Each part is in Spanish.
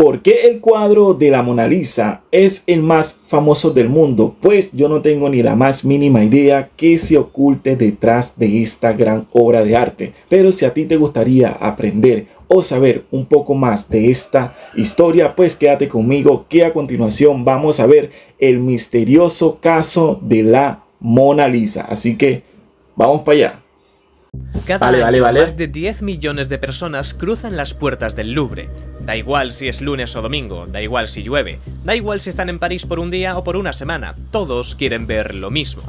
¿Por qué el cuadro de la Mona Lisa es el más famoso del mundo? Pues yo no tengo ni la más mínima idea que se oculte detrás de esta gran obra de arte. Pero si a ti te gustaría aprender o saber un poco más de esta historia, pues quédate conmigo, que a continuación vamos a ver el misterioso caso de la Mona Lisa. Así que vamos para allá. Cada año más de 10 millones de personas cruzan las puertas del Louvre. Da igual si es lunes o domingo, da igual si llueve, da igual si están en París por un día o por una semana, todos quieren ver lo mismo.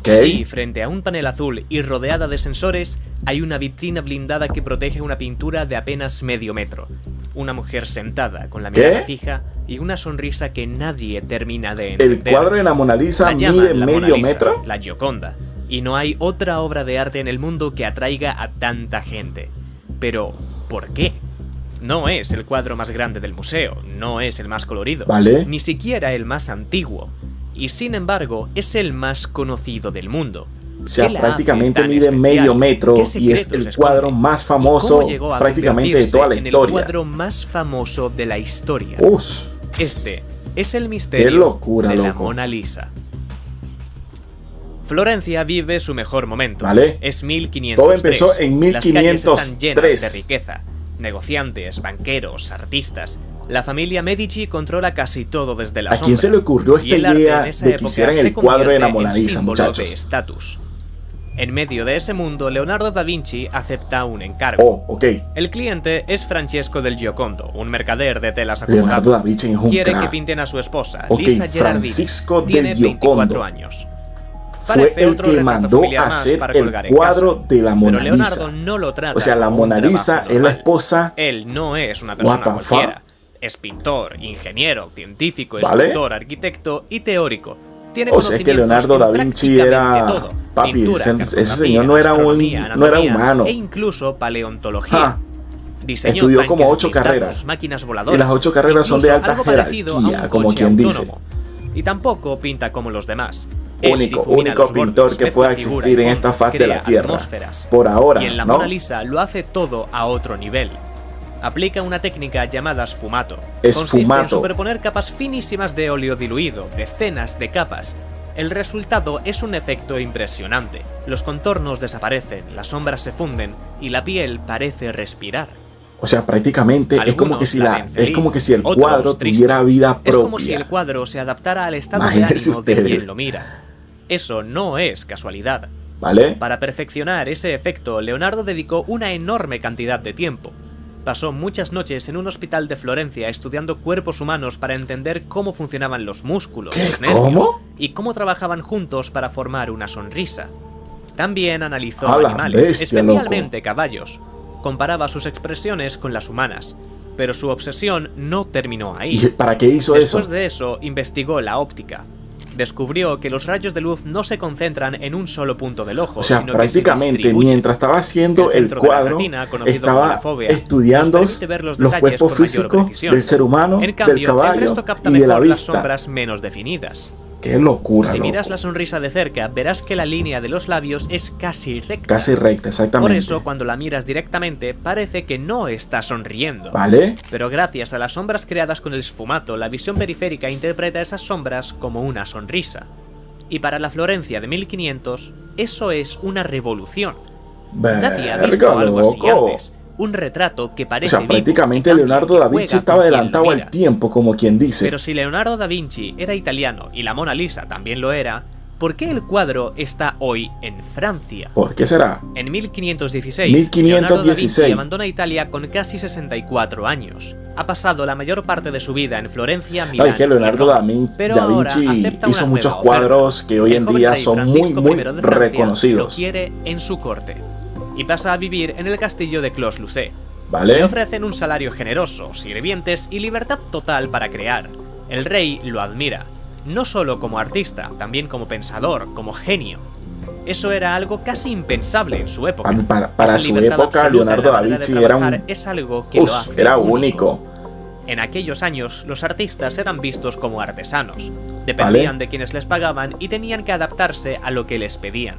Allí, frente a un panel azul y rodeada de sensores, hay una vitrina blindada que protege una pintura de apenas medio metro. Una mujer sentada con la mirada fija y una sonrisa que nadie termina de entender. El cuadro de la Mona Lisa mide medio metro. La Gioconda. Y no hay otra obra de arte en el mundo que atraiga a tanta gente. Pero, ¿por qué? No es el cuadro más grande del museo, no es el más colorido, ni siquiera el más antiguo. Y sin embargo, es el más conocido del mundo. O sea, prácticamente mide medio metro y es el cuadro más famoso prácticamente de toda la historia. El cuadro más famoso de la historia. Este es el misterio de la Mona Lisa. Florencia vive su mejor momento. Es 1503. Todo empezó en 1503. Las calles están llenas de riqueza. Negociantes, banqueros, artistas. La familia Medici controla casi todo desde la sombra. ¿A quién se le ocurrió esta idea de que hicieran el cuadro de la Mona Lisa, muchachos? En medio de ese mundo, Leonardo da Vinci acepta un encargo. El cliente es Francesco del Giocondo, un mercader de telas acomodadas. Leonardo da Vinci es un Quiere crack. que pinten a su esposa, Lisa Gerardini. Francisco Tiene del Giocondo 24 años. fue el que mandó a hacer el cuadro de la Mona Lisa. Lisa. No lo trata o sea, la Mona Lisa es la esposa. Él no es una persona cualquiera. Es pintor, ingeniero, científico, escultor, arquitecto y teórico. Tiene o sea, que Leonardo da Vinci era... Papi, ese señor no era humano. E incluso paleontología. Estudió como 8 carreras. Máquinas voladoras, y las 8 carreras son de alta jerarquía, como quien dice. Y tampoco pinta como los demás. Único pintor que pueda existir en esta faz de la Tierra. Por ahora, y en la Mona Lisa lo hace todo a otro nivel. Aplica una técnica llamada sfumato. Consiste en superponer capas finísimas de óleo diluido, decenas de capas. El resultado es un efecto impresionante. Los contornos desaparecen, las sombras se funden y la piel parece respirar. O sea, prácticamente es como que si el cuadro tuviera vida propia. Es como si el cuadro se adaptara al estado de ánimo de quien lo mira. Eso no es casualidad. Para perfeccionar ese efecto, Leonardo dedicó una enorme cantidad de tiempo. Pasó muchas noches en un hospital de Florencia estudiando cuerpos humanos para entender cómo funcionaban los músculos, los nervios, y cómo trabajaban juntos para formar una sonrisa. También analizó animales, especialmente caballos. Comparaba sus expresiones con las humanas, pero su obsesión no terminó ahí. ¿Y para qué hizo eso? Después de eso, investigó la óptica. Descubrió que los rayos de luz no se concentran en un solo punto del ojo. O sea, prácticamente mientras estaba haciendo el cuadro, estaba estudiando los cuerpos físicos del ser humano, del caballo y de la vista. Las sombras menos definidas. ¡Qué locura! Si miras la sonrisa de cerca, verás que la línea de los labios es casi recta. Casi recta, exactamente. Por eso, cuando la miras directamente, parece que no está sonriendo. Pero gracias a las sombras creadas con el sfumato, la visión periférica interpreta esas sombras como una sonrisa. Y para la Florencia de 1500, eso es una revolución. Nadie ha visto algo así antes. Un retrato que parece o sea, prácticamente Leonardo da Vinci estaba adelantado al tiempo, como quien dice. Pero si Leonardo da Vinci era italiano y la Mona Lisa también lo era, ¿por qué el cuadro está hoy en Francia? ¿Por qué será? En 1516, Leonardo da Vinci abandona Italia con casi 64 años. Ha pasado la mayor parte de su vida en Florencia, Milán. Es que Leonardo da Vinci hizo muchos cuadros que hoy en día son muy reconocidos. Lo quiere en su corte. Y pasa a vivir en el castillo de Clos-Lucé. Le ofrecen un salario generoso, sirvientes y libertad total para crear. El rey lo admira, no solo como artista, también como pensador, como genio. Eso era algo casi impensable en su época. Para su época, Leonardo da Vinci era único. En aquellos años, los artistas eran vistos como artesanos. Dependían de quienes les pagaban y tenían que adaptarse a lo que les pedían.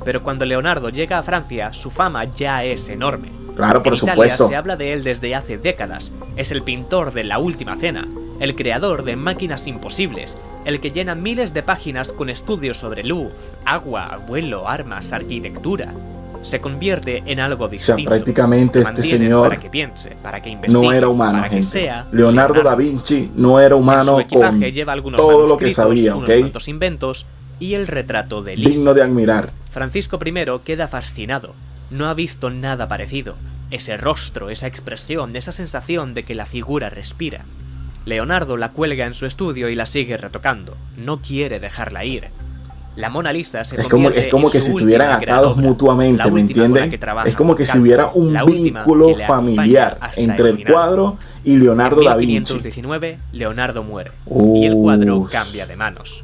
Pero cuando Leonardo llega a Francia, su fama ya es enorme. Claro, por en Italia supuesto. Se habla de él desde hace décadas. Es el pintor de La Última Cena, el creador de Máquinas Imposibles, el que llena miles de páginas con estudios sobre luz, agua, vuelo, armas, arquitectura. Se convierte en algo distinto. O sea, prácticamente este señor para que piense, para que investigue, no era humano, para que gente. sea Leonardo da Vinci no era humano con lleva todo lo que sabía, unos cuantos inventos y el retrato de Lisa. Digno de admirar. Francisco I queda fascinado. No ha visto nada parecido. Ese rostro, esa expresión, esa sensación de que la figura respira. Leonardo la cuelga en su estudio y la sigue retocando. No quiere dejarla ir. La Mona Lisa se convierte es como en que su si estuvieran última gran atados obra, mutuamente, ¿me entienden? Es como que si hubiera un vínculo familiar entre el cuadro y Leonardo da Vinci. En 1519, Leonardo muere y el cuadro cambia de manos.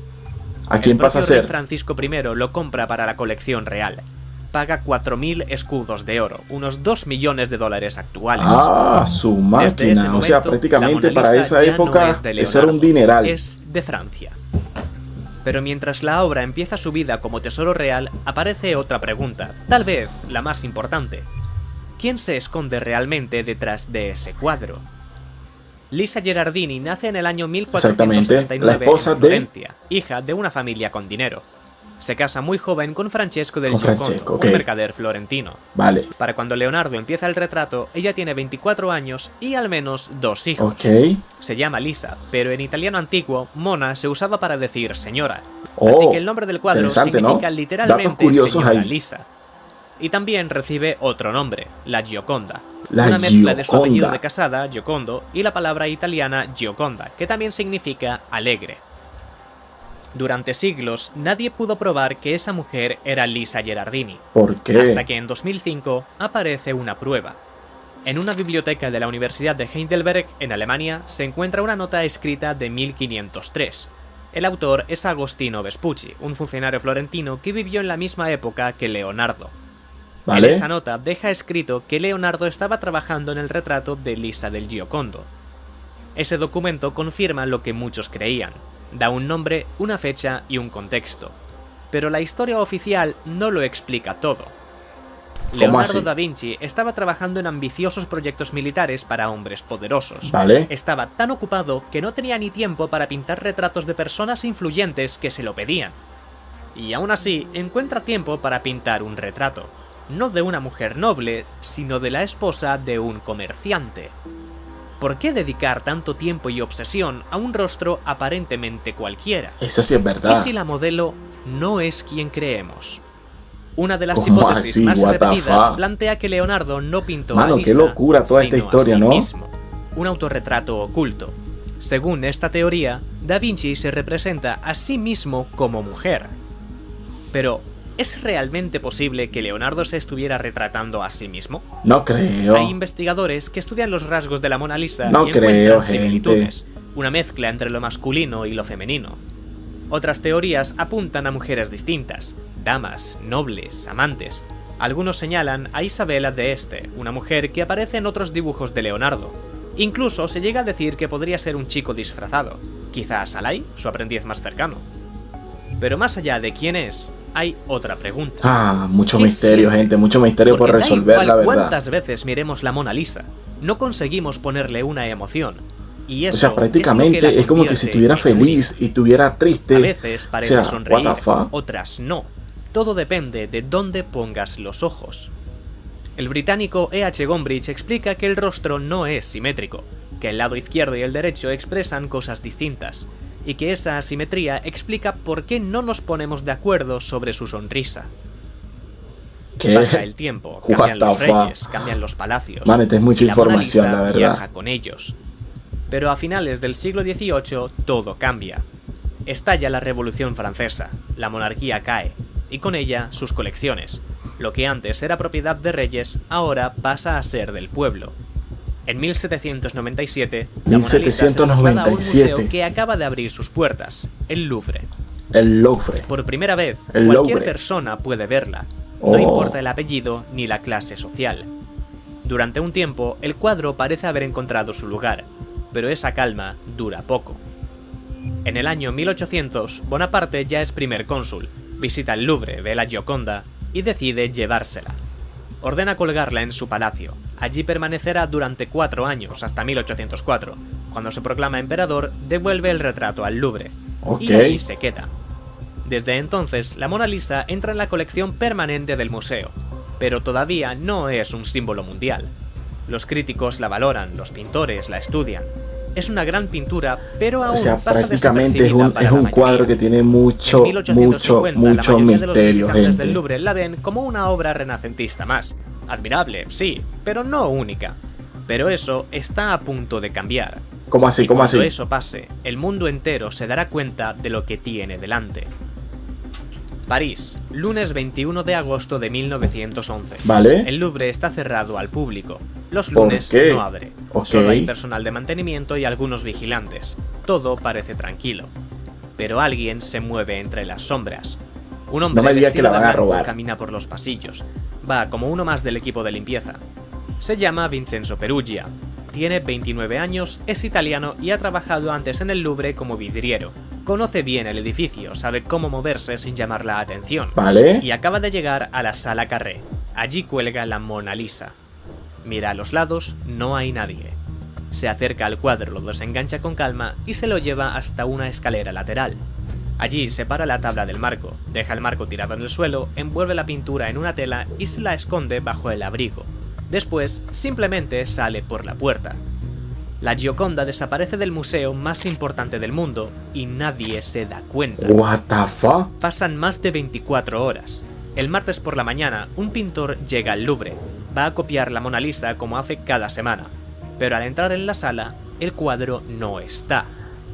¿A quién pasa a ser? Francisco I lo compra para la colección real. Paga 4.000 escudos de oro, unos 2 millones de dólares actuales. Ah, su máquina. Momento, o sea, prácticamente para esa época no es de Leonardo, eso era un dineral. Es de Francia. Pero mientras la obra empieza su vida como tesoro real, aparece otra pregunta, tal vez la más importante. ¿Quién se esconde realmente detrás de ese cuadro? Lisa Gherardini nace en el año 1479 la esposa en Florencia, hija de una familia con dinero. Se casa muy joven con Francesco del Giocondo, un mercader florentino. Vale. Para cuando Leonardo empieza el retrato, ella tiene 24 años y al menos 2 hijos. Se llama Lisa, pero en italiano antiguo, Mona se usaba para decir señora. Así que el nombre del cuadro significa literalmente señora Lisa. Y también recibe otro nombre, la Gioconda. Una mezcla de su apellido de casada, Giocondo, y la palabra italiana Gioconda, que también significa alegre. Durante siglos, nadie pudo probar que esa mujer era Lisa Gherardini. ¿Por qué? Hasta que en 2005 aparece una prueba. En una biblioteca de la Universidad de Heidelberg, en Alemania, se encuentra una nota escrita de 1503. El autor es Agostino Vespucci, un funcionario florentino que vivió en la misma época que Leonardo. En esa nota deja escrito que Leonardo estaba trabajando en el retrato de Lisa del Giocondo. Ese documento confirma lo que muchos creían. Da un nombre, una fecha y un contexto. Pero la historia oficial no lo explica todo. Leonardo da Vinci estaba trabajando en ambiciosos proyectos militares para hombres poderosos. Estaba tan ocupado que no tenía ni tiempo para pintar retratos de personas influyentes que se lo pedían. Y aún así, encuentra tiempo para pintar un retrato. No de una mujer noble, sino de la esposa de un comerciante. ¿Por qué dedicar tanto tiempo y obsesión a un rostro aparentemente cualquiera? Eso sí es verdad. ¿Y si la modelo no es quien creemos? Una de las hipótesis más repetidas plantea que Leonardo no pintó a Lisa, qué locura toda esta historia, a sí ¿no? mismo, un autorretrato oculto. Según esta teoría, Da Vinci se representa a sí mismo como mujer. Pero, ¿es realmente posible que Leonardo se estuviera retratando a sí mismo? No creo. Hay investigadores que estudian los rasgos de la Mona Lisa y encuentran similitudes, una mezcla entre lo masculino y lo femenino. Otras teorías apuntan a mujeres distintas, damas, nobles, amantes. Algunos señalan a Isabella de Este, una mujer que aparece en otros dibujos de Leonardo. Incluso se llega a decir que podría ser un chico disfrazado, quizá Salai, su aprendiz más cercano. Pero más allá de quién es, hay otra pregunta. Mucho misterio, gente, mucho misterio por resolver, la verdad. ¿Cuántas veces miremos la Mona Lisa? No conseguimos ponerle una emoción. Y eso, o sea, prácticamente es como que si estuviera feliz y estuviera triste. A veces parece sonreír, otras no. Todo depende de dónde pongas los ojos. El británico E.H. Gombrich explica que el rostro no es simétrico, que el lado izquierdo y el derecho expresan cosas distintas, y que esa asimetría explica por qué no nos ponemos de acuerdo sobre su sonrisa. Pasa el tiempo, cambian los reyes, cambian los palacios. Es mucha información, la verdad. Viaja con ellos. Pero a finales del siglo XVIII todo cambia. Estalla la Revolución Francesa, la monarquía cae, y con ella sus colecciones. Lo que antes era propiedad de reyes, ahora pasa a ser del pueblo. En 1797, la Mona Lisa se traslada a un museo que acaba de abrir sus puertas, el Louvre. El Louvre. Por primera vez, cualquier persona puede verla, no importa el apellido ni la clase social. Durante un tiempo, el cuadro parece haber encontrado su lugar, pero esa calma dura poco. En el año 1800, Bonaparte ya es primer cónsul, visita el Louvre, ve la Gioconda y decide llevársela. Ordena colgarla en su palacio. Allí permanecerá durante 4 años, hasta 1804. Cuando se proclama emperador, devuelve el retrato al Louvre. Y ahí se queda. Desde entonces, la Mona Lisa entra en la colección permanente del museo, pero todavía no es un símbolo mundial. Los críticos la valoran, los pintores la estudian. Es una gran pintura, pero aún prácticamente es un cuadro que tiene mucho misterio, gente. Del Louvre la ven como una obra renacentista más. Admirable, sí, pero no única. Pero eso está a punto de cambiar. ¿Cómo así? Cuando eso pase, el mundo entero se dará cuenta de lo que tiene delante. París, lunes 21 de agosto de 1911. ¿Vale? El Louvre está cerrado al público. Los lunes no abre. Solo hay personal de mantenimiento y algunos vigilantes. Todo parece tranquilo. Pero alguien se mueve entre las sombras. Un hombre vestido de blanco camina por los pasillos. Va como uno más del equipo de limpieza. Se llama Vincenzo Peruggia. Tiene 29 años, es italiano y ha trabajado antes en el Louvre como vidriero. Conoce bien el edificio, sabe cómo moverse sin llamar la atención. ¿Vale? Y acaba de llegar a la Sala Carré. Allí cuelga la Mona Lisa. Mira a los lados, no hay nadie. Se acerca al cuadro, lo desengancha con calma y se lo lleva hasta una escalera lateral. Allí separa la tabla del marco, deja el marco tirado en el suelo, envuelve la pintura en una tela y se la esconde bajo el abrigo. Después, simplemente sale por la puerta. La Gioconda desaparece del museo más importante del mundo y nadie se da cuenta. What the fuck? Pasan más de 24 horas. El martes por la mañana, un pintor llega al Louvre. Va a copiar la Mona Lisa como hace cada semana. Pero al entrar en la sala, el cuadro no está.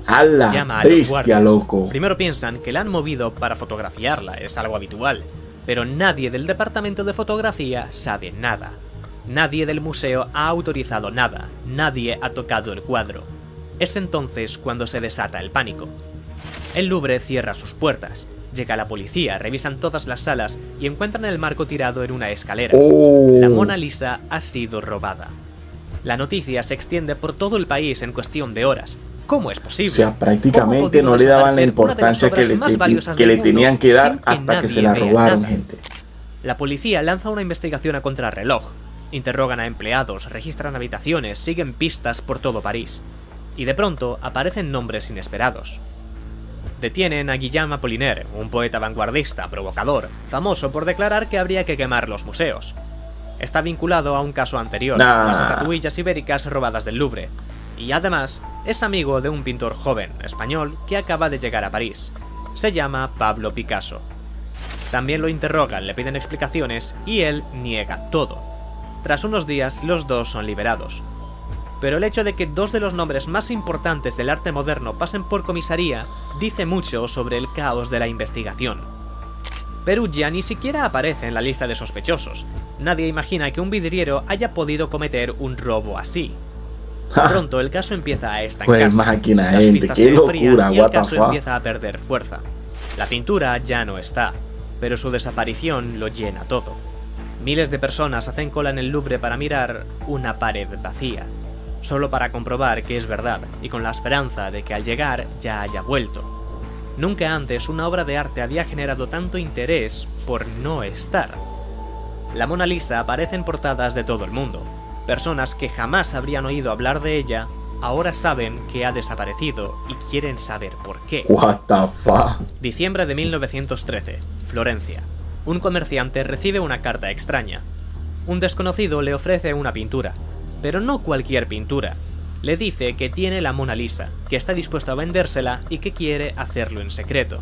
¡Hala! Llama a los Bestia, guardias. loco. Primero piensan que la han movido para fotografiarla, es algo habitual. Pero nadie del departamento de fotografía sabe nada. Nadie del museo ha autorizado nada, nadie ha tocado el cuadro. Es entonces cuando se desata el pánico. El Louvre cierra sus puertas, llega la policía, revisan todas las salas y encuentran el marco tirado en una escalera. La Mona Lisa ha sido robada. La noticia se extiende por todo el país en cuestión de horas. ¿Cómo es posible? O sea, prácticamente no le daban la importancia que le tenían que dar hasta que se la robaron, gente. La policía lanza una investigación a contrarreloj. Interrogan a empleados, registran habitaciones, siguen pistas por todo París. Y de pronto aparecen nombres inesperados. Detienen a Guillaume Apollinaire, un poeta vanguardista, provocador, famoso por declarar que habría que quemar los museos. Está vinculado a un caso anterior, las estatuillas ibéricas robadas del Louvre. Y además, es amigo de un pintor joven, español, que acaba de llegar a París. Se llama Pablo Picasso. También lo interrogan, le piden explicaciones y él niega todo. Tras unos días, los dos son liberados. Pero el hecho de que dos de los nombres más importantes del arte moderno pasen por comisaría dice mucho sobre el caos de la investigación. Peruggia ni siquiera aparece en la lista de sospechosos. Nadie imagina que un vidriero haya podido cometer un robo así. Pronto el caso empieza a estancarse. Pues máquina, gente, qué locura, y el caso empieza a perder fuerza. La pintura ya no está, pero su desaparición lo llena todo. Miles de personas hacen cola en el Louvre para mirar una pared vacía, solo para comprobar que es verdad y con la esperanza de que al llegar ya haya vuelto. Nunca antes una obra de arte había generado tanto interés por no estar. La Mona Lisa aparece en portadas de todo el mundo. Personas que jamás habrían oído hablar de ella ahora saben que ha desaparecido y quieren saber por qué. What the fuck? Diciembre de 1913, Florencia. Un comerciante recibe una carta extraña. Un desconocido le ofrece una pintura, pero no cualquier pintura. Le dice que tiene la Mona Lisa, que está dispuesto a vendérsela y que quiere hacerlo en secreto.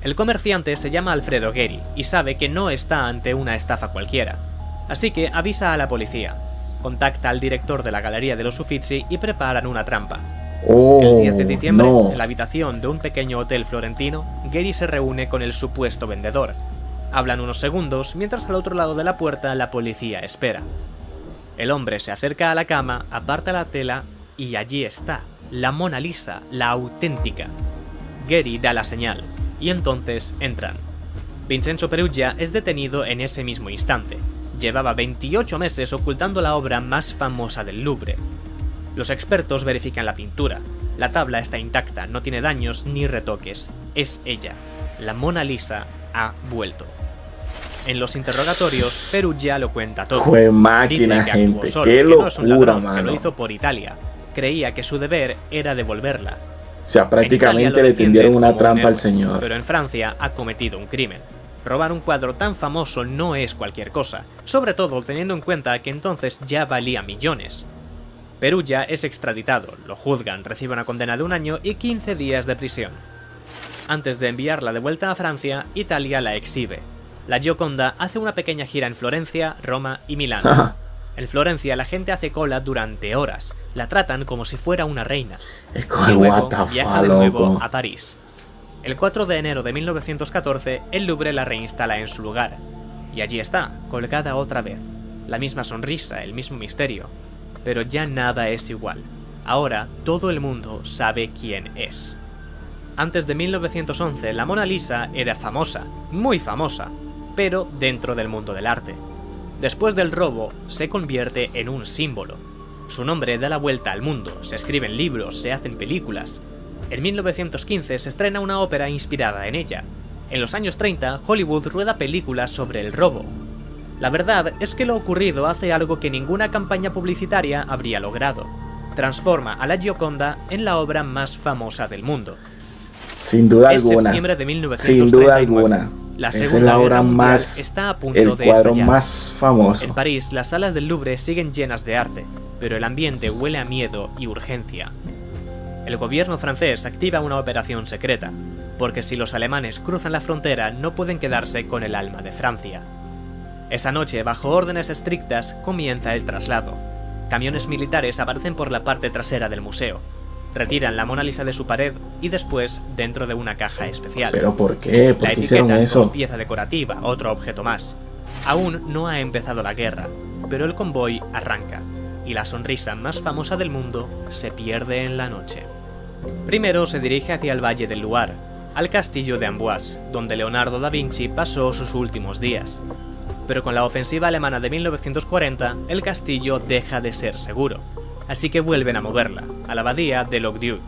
El comerciante se llama Alfredo Gheri y sabe que no está ante una estafa cualquiera, así que avisa a la policía. Contacta al director de la Galería de los Uffizi y preparan una trampa. El 10 de diciembre, en la habitación de un pequeño hotel florentino, Gheri se reúne con el supuesto vendedor. Hablan unos segundos, mientras al otro lado de la puerta la policía espera. El hombre se acerca a la cama, aparta la tela y allí está, la Mona Lisa, la auténtica. Gheri da la señal, y entonces entran. Vincenzo Peruggia es detenido en ese mismo instante. Llevaba 28 meses ocultando la obra más famosa del Louvre. Los expertos verifican la pintura. La tabla está intacta, no tiene daños ni retoques. Es ella. La Mona Lisa ha vuelto. En los interrogatorios, Perugia lo cuenta todo. ¡Jue máquina, gente! Solo, ¡Qué locura, no es un ladrón, mano! Que lo hizo por Italia. Creía que su deber era devolverla. O sea, prácticamente le tendieron una trampa al señor. Pero en Francia ha cometido un crimen. Robar un cuadro tan famoso no es cualquier cosa, sobre todo teniendo en cuenta que entonces ya valía millones. Perugia es extraditado, lo juzgan, recibe una condena de 1 año y 15 días de prisión. Antes de enviarla de vuelta a Francia, Italia la exhibe. La Gioconda hace una pequeña gira en Florencia, Roma y Milán. En Florencia la gente hace cola durante horas, la tratan como si fuera una reina. Es como y luego what viaja de nuevo a París. El 4 de enero de 1914, el Louvre la reinstala en su lugar. Y allí está, colgada otra vez. La misma sonrisa, el mismo misterio. Pero ya nada es igual. Ahora todo el mundo sabe quién es. Antes de 1911, la Mona Lisa era famosa, muy famosa, pero dentro del mundo del arte. Después del robo, se convierte en un símbolo. Su nombre da la vuelta al mundo, se escriben libros, se hacen películas. En 1915 se estrena una ópera inspirada en ella. En los años 30, Hollywood rueda películas sobre el robo. La verdad es que lo ocurrido hace algo que ninguna campaña publicitaria habría logrado. Transforma a la Gioconda en la obra más famosa del mundo. Sin duda alguna. Septiembre de 1939. Sin duda alguna. La Esa es Segunda la obra Guerra Mundial más, está a punto el de cuadro estallar. más famoso. En París, las salas del Louvre siguen llenas de arte, pero el ambiente huele a miedo y urgencia. El gobierno francés activa una operación secreta, porque si los alemanes cruzan la frontera no pueden quedarse con el alma de Francia. Esa noche, bajo órdenes estrictas, comienza el traslado. Camiones militares aparecen por la parte trasera del museo. Retiran la Mona Lisa de su pared y después dentro de una caja especial. ¿Pero por qué? ¿Por qué hicieron eso? Como pieza decorativa, otro objeto más. Aún no ha empezado la guerra, pero el convoy arranca, y la sonrisa más famosa del mundo se pierde en la noche. Primero se dirige hacia el Valle del Loire, al castillo de Amboise, donde Leonardo da Vinci pasó sus últimos días. Pero con la ofensiva alemana de 1940, el castillo deja de ser seguro. Así que vuelven a moverla, a la abadía de Locdieu,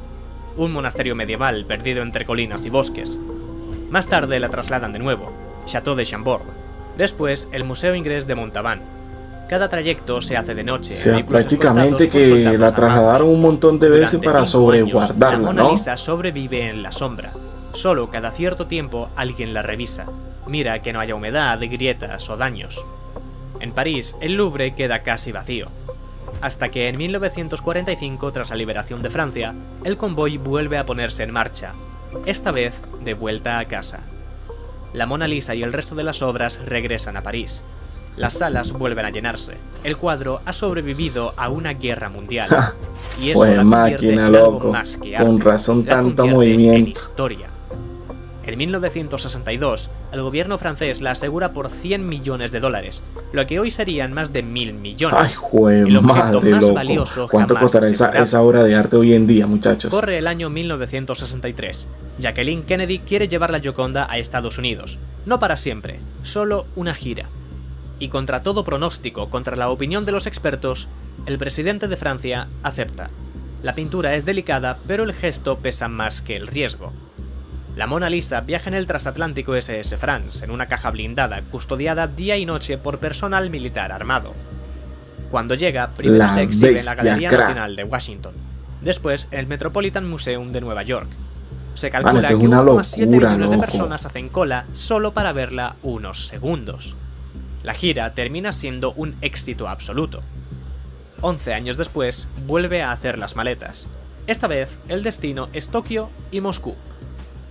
un monasterio medieval perdido entre colinas y bosques. Más tarde la trasladan de nuevo, Château de Chambord, después el Museo Inglés de Montauban. Cada trayecto se hace de noche. O sea, prácticamente que la trasladaron un montón de veces para sobreguardarla, ¿no? La Mona ¿no? Lisa sobrevive en la sombra. Solo cada cierto tiempo alguien la revisa. Mira que no haya humedad, grietas o daños. En París, el Louvre queda casi vacío. Hasta que en 1945, tras la liberación de Francia, el convoy vuelve a ponerse en marcha, esta vez de vuelta a casa. La Mona Lisa y el resto de las obras regresan a París. Las salas vuelven a llenarse. El cuadro ha sobrevivido a una guerra mundial. Y eso Pues la convierte en algo loco. más que arte. Con razón La tanto convierte movimiento. en historia. En 1962, el gobierno francés la asegura por $100 millones, lo que hoy serían más de 1.000 millones. Ay, jue El objeto madre, más loco. valioso ¿Cuánto jamás costará asegurado. esa obra de arte hoy en día, muchachos? Corre el año 1963. Jacqueline Kennedy quiere llevar la Gioconda a Estados Unidos. No para siempre, solo una gira. Y contra todo pronóstico, contra la opinión de los expertos, el presidente de Francia acepta. La pintura es delicada, pero el gesto pesa más que el riesgo. La Mona Lisa viaja en el transatlántico SS France, en una caja blindada, custodiada día y noche por personal militar armado. Cuando llega, primero se exhibe en la Galería Nacional de Washington, después en el Metropolitan Museum de Nueva York. Se calcula que 1,7 millones de personas hacen cola solo para verla unos segundos. La gira termina siendo un éxito absoluto. 11 años después, vuelve a hacer las maletas. Esta vez, el destino es Tokio y Moscú.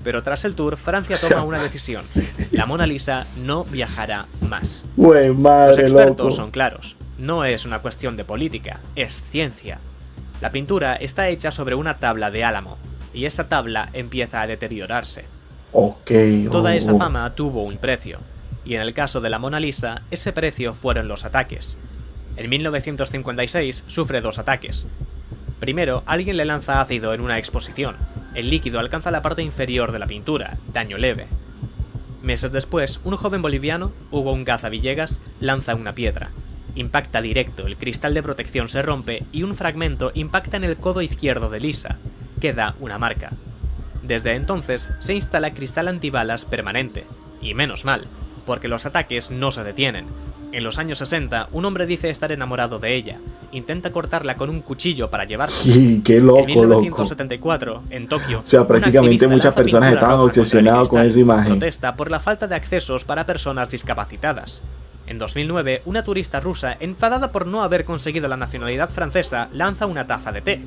Pero tras el tour, Francia toma una decisión. La Mona Lisa no viajará más. Los expertos son claros. No es una cuestión de política, es ciencia. La pintura está hecha sobre una tabla de álamo, y esa tabla empieza a deteriorarse. Toda esa fama tuvo un precio, y en el caso de la Mona Lisa, ese precio fueron los ataques. En 1956 sufre 2 ataques. Primero, alguien le lanza ácido en una exposición. El líquido alcanza la parte inferior de la pintura, daño leve. Meses después, un joven boliviano, Hugo Ungaza Villegas, lanza una piedra. Impacta directo, el cristal de protección se rompe y un fragmento impacta en el codo izquierdo de Lisa. Queda una marca. Desde entonces se instala cristal antibalas permanente. Y menos mal. porque los ataques no se detienen. En los años 60, un hombre dice estar enamorado de ella. Intenta cortarla con un cuchillo para llevársela. ¡Y qué loco, en 1974, en Tokio, o sea, prácticamente muchas personas estaban obsesionadas con esa imagen. Protesta por la falta de accesos para personas discapacitadas. En 2009, una turista rusa, enfadada por no haber conseguido la nacionalidad francesa, lanza una taza de té.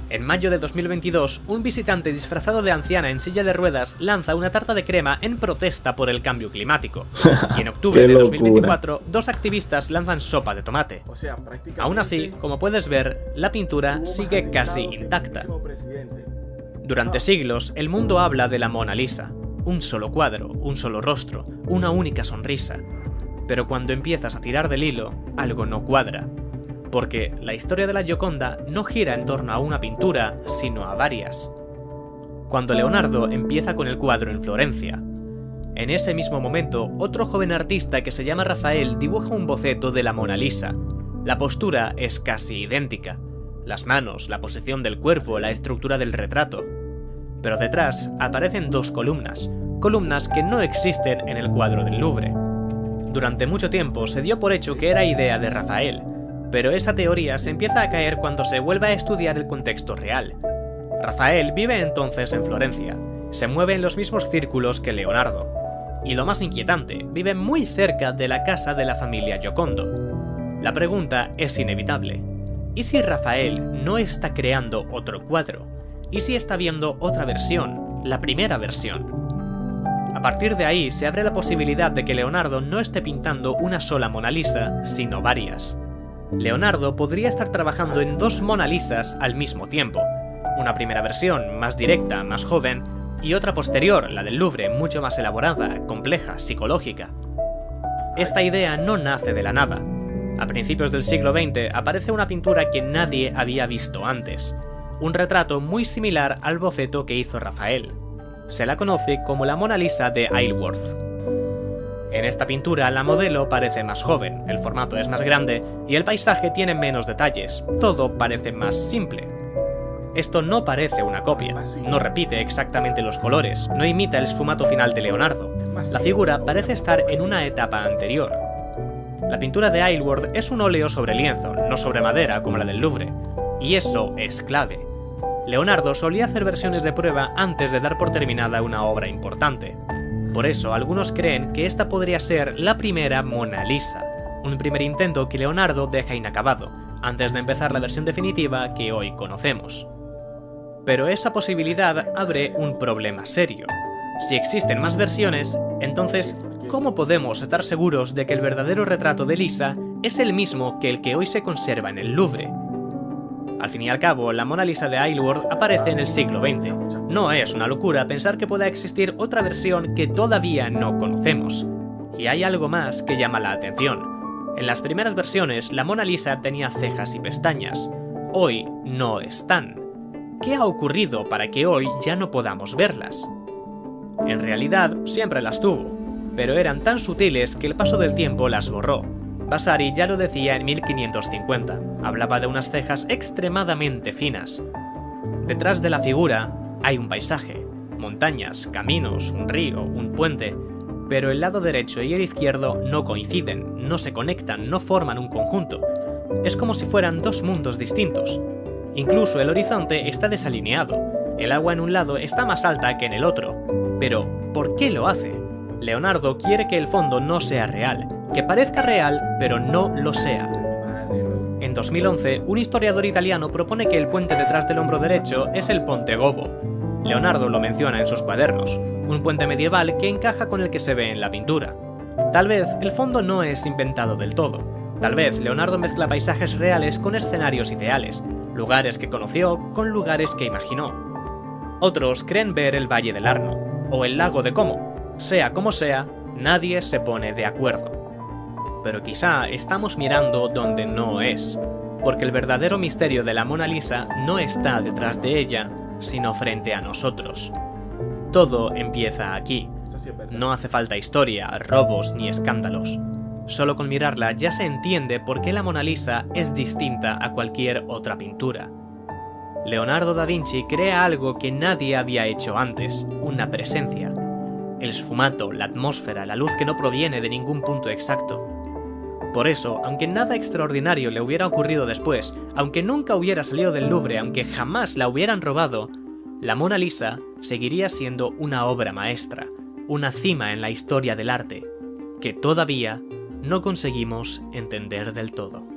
En mayo de 2022, un visitante disfrazado de anciana en silla de ruedas lanza una tarta de crema en protesta por el cambio climático. Y en octubre de 2024, dos activistas lanzan sopa de tomate. Aún así, como puedes ver, la pintura sigue casi intacta. Durante siglos, el mundo habla de la Mona Lisa. Un solo cuadro, un solo rostro, una única sonrisa. Pero cuando empiezas a tirar del hilo, algo no cuadra. Porque la historia de la Gioconda no gira en torno a una pintura, sino a varias. Cuando Leonardo empieza con el cuadro en Florencia, en ese mismo momento, otro joven artista que se llama Rafael dibuja un boceto de la Mona Lisa. La postura es casi idéntica. Las manos, la posición del cuerpo, la estructura del retrato. Pero detrás aparecen dos columnas que no existen en el cuadro del Louvre. Durante mucho tiempo se dio por hecho que era idea de Rafael, pero esa teoría se empieza a caer cuando se vuelve a estudiar el contexto real. Rafael vive entonces en Florencia, se mueve en los mismos círculos que Leonardo, y lo más inquietante, vive muy cerca de la casa de la familia Giocondo. La pregunta es inevitable. ¿Y si Rafael no está creando otro cuadro? ¿Y si está viendo otra versión, la primera versión? A partir de ahí se abre la posibilidad de que Leonardo no esté pintando una sola Mona Lisa, sino varias. Leonardo podría estar trabajando en dos Mona Lisas al mismo tiempo, una primera versión más directa, más joven, y otra posterior, la del Louvre, mucho más elaborada, compleja, psicológica. Esta idea no nace de la nada. A principios del siglo XX aparece una pintura que nadie había visto antes, un retrato muy similar al boceto que hizo Rafael. Se la conoce como la Mona Lisa de Isleworth. En esta pintura la modelo parece más joven, el formato es más grande y el paisaje tiene menos detalles, todo parece más simple. Esto no parece una copia, no repite exactamente los colores, no imita el esfumato final de Leonardo. La figura parece estar en una etapa anterior. La pintura de Isleworth es un óleo sobre lienzo, no sobre madera como la del Louvre, y eso es clave. Leonardo solía hacer versiones de prueba antes de dar por terminada una obra importante. Por eso, algunos creen que esta podría ser la primera Mona Lisa, un primer intento que Leonardo deja inacabado, antes de empezar la versión definitiva que hoy conocemos. Pero esa posibilidad abre un problema serio. Si existen más versiones, entonces, ¿cómo podemos estar seguros de que el verdadero retrato de Lisa es el mismo que el que hoy se conserva en el Louvre? Al fin y al cabo, la Mona Lisa de Isleworth aparece en el siglo XX. No es una locura pensar que pueda existir otra versión que todavía no conocemos. Y hay algo más que llama la atención. En las primeras versiones, la Mona Lisa tenía cejas y pestañas. Hoy no están. ¿Qué ha ocurrido para que hoy ya no podamos verlas? En realidad, siempre las tuvo, pero eran tan sutiles que el paso del tiempo las borró. Vasari ya lo decía en 1550, hablaba de unas cejas extremadamente finas. Detrás de la figura hay un paisaje, montañas, caminos, un río, un puente, pero el lado derecho y el izquierdo no coinciden, no se conectan, no forman un conjunto. Es como si fueran dos mundos distintos. Incluso el horizonte está desalineado, el agua en un lado está más alta que en el otro. Pero, ¿por qué lo hace? Leonardo quiere que el fondo no sea real, que parezca real, pero no lo sea. En 2011, un historiador italiano propone que el puente detrás del hombro derecho es el Ponte Gobbo. Leonardo lo menciona en sus cuadernos, un puente medieval que encaja con el que se ve en la pintura. Tal vez el fondo no es inventado del todo. Tal vez Leonardo mezcla paisajes reales con escenarios ideales, lugares que conoció con lugares que imaginó. Otros creen ver el Valle del Arno, o el lago de Como. Sea como sea, nadie se pone de acuerdo. Pero quizá estamos mirando donde no es, porque el verdadero misterio de la Mona Lisa no está detrás de ella, sino frente a nosotros. Todo empieza aquí. No hace falta historia, robos ni escándalos. Solo con mirarla ya se entiende por qué la Mona Lisa es distinta a cualquier otra pintura. Leonardo da Vinci crea algo que nadie había hecho antes, una presencia. el sfumato, la atmósfera, la luz que no proviene de ningún punto exacto. Por eso, aunque nada extraordinario le hubiera ocurrido después, aunque nunca hubiera salido del Louvre, aunque jamás la hubieran robado, la Mona Lisa seguiría siendo una obra maestra, una cima en la historia del arte, que todavía no conseguimos entender del todo.